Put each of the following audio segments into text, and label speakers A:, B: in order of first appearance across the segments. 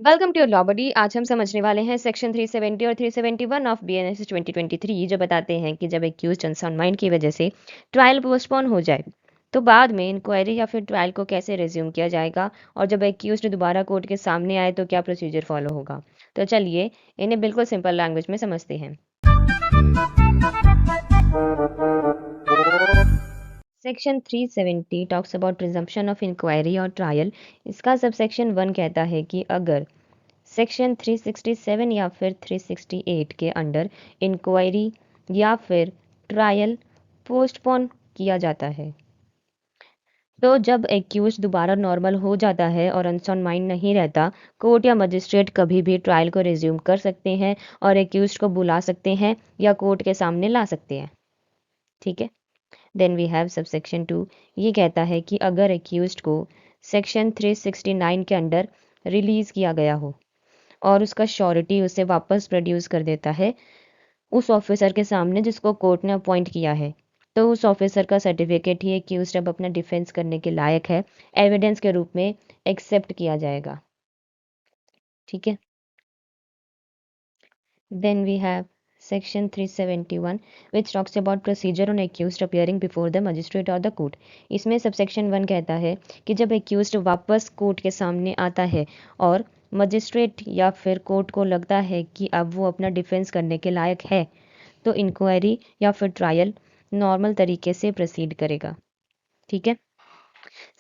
A: Welcome to your law बडी। आज हम समझने वाले हैं सेक्शन 370 और 371 ऑफ बीएनएस 2023 जो बताते हैं कि जब एक्यूज्ड अनसाउंड माइंड की वजह से ट्रायल पोस्टपोन हो जाए तो बाद में इंक्वायरी या फिर ट्रायल को कैसे रिज्यूम किया जाएगा, और जब एक्यूज्ड दोबारा कोर्ट के सामने आए तो क्या प्रोसीजर फॉलो होगा। तो चलिए इन्हें बिल्कुल सिंपल लैंग्वेज में समझते हैं। Section 370 talks about resumption of inquiry और ट्रायल। इसका सबसेक्शन 1 कहता है कि अगर सेक्शन 367 या फिर 368 के अंडर इंक्वायरी या फिर ट्रायल पोस्टपोन किया जाता है, तो जब एक्यूज दोबारा नॉर्मल हो जाता है और अनसाउंड माइंड नहीं रहता, कोर्ट या मजिस्ट्रेट कभी भी ट्रायल को रिज्यूम कर सकते हैं और एक्यूज को बुला सकते हैं या कोर्ट के सामने ला सकते हैं। ठीक है। Then we have subsection 2। ये कहता है कि अगर एक्यूज को सेक्शन 369 के अंडर रिलीज किया गया हो और उसका श्योरिटी उसे वापस प्रोड्यूस कर देता है उस ऑफिसर के सामने जिसको कोर्ट ने अपॉइंट किया है, तो उस ऑफिसर का सर्टिफिकेट ही एक्यूज अब अपना डिफेंस करने के लायक है, एविडेंस के रूप में एक्सेप्ट किया जाएगा। ठीक है। Then we have section 371 which talks about procedure on accused appearing before the magistrate और द कोर्ट। इसमें सबसेक्शन 1 कहता है कि जब एक्यूज्ड वापस कोर्ट के सामने आता है और मजिस्ट्रेट या फिर कोर्ट को लगता है कि अब वो अपना डिफेंस करने के लायक है, तो इंक्वायरी या फिर ट्रायल नॉर्मल तरीके से प्रोसीड करेगा। ठीक है।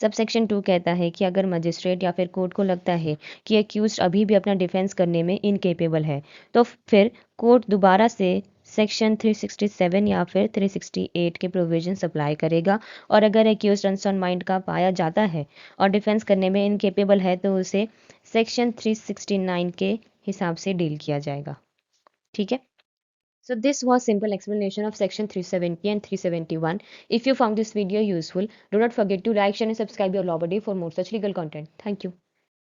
A: सबसेक्शन 2 कहता है कि अगर मजिस्ट्रेट या फिर कोर्ट को लगता है कि एक्यूज अभी भी अपना डिफेंस करने में इनकेपेबल है, तो फिर कोर्ट दोबारा से सेक्शन 367 या फिर 368 के प्रोविजन अप्लाई करेगा, और अगर एक्यूज अनसाउंड माइंड का पाया जाता है और डिफेंस करने में इनकेपेबल है तो उसे सेक्शन 369 के हिसाब से डील किया जाएगा। ठीक है। So this was simple explanation of section 370 and 371. If you found this video useful, do not forget to like, share and subscribe your Law Buddy for more such legal content. Thank you.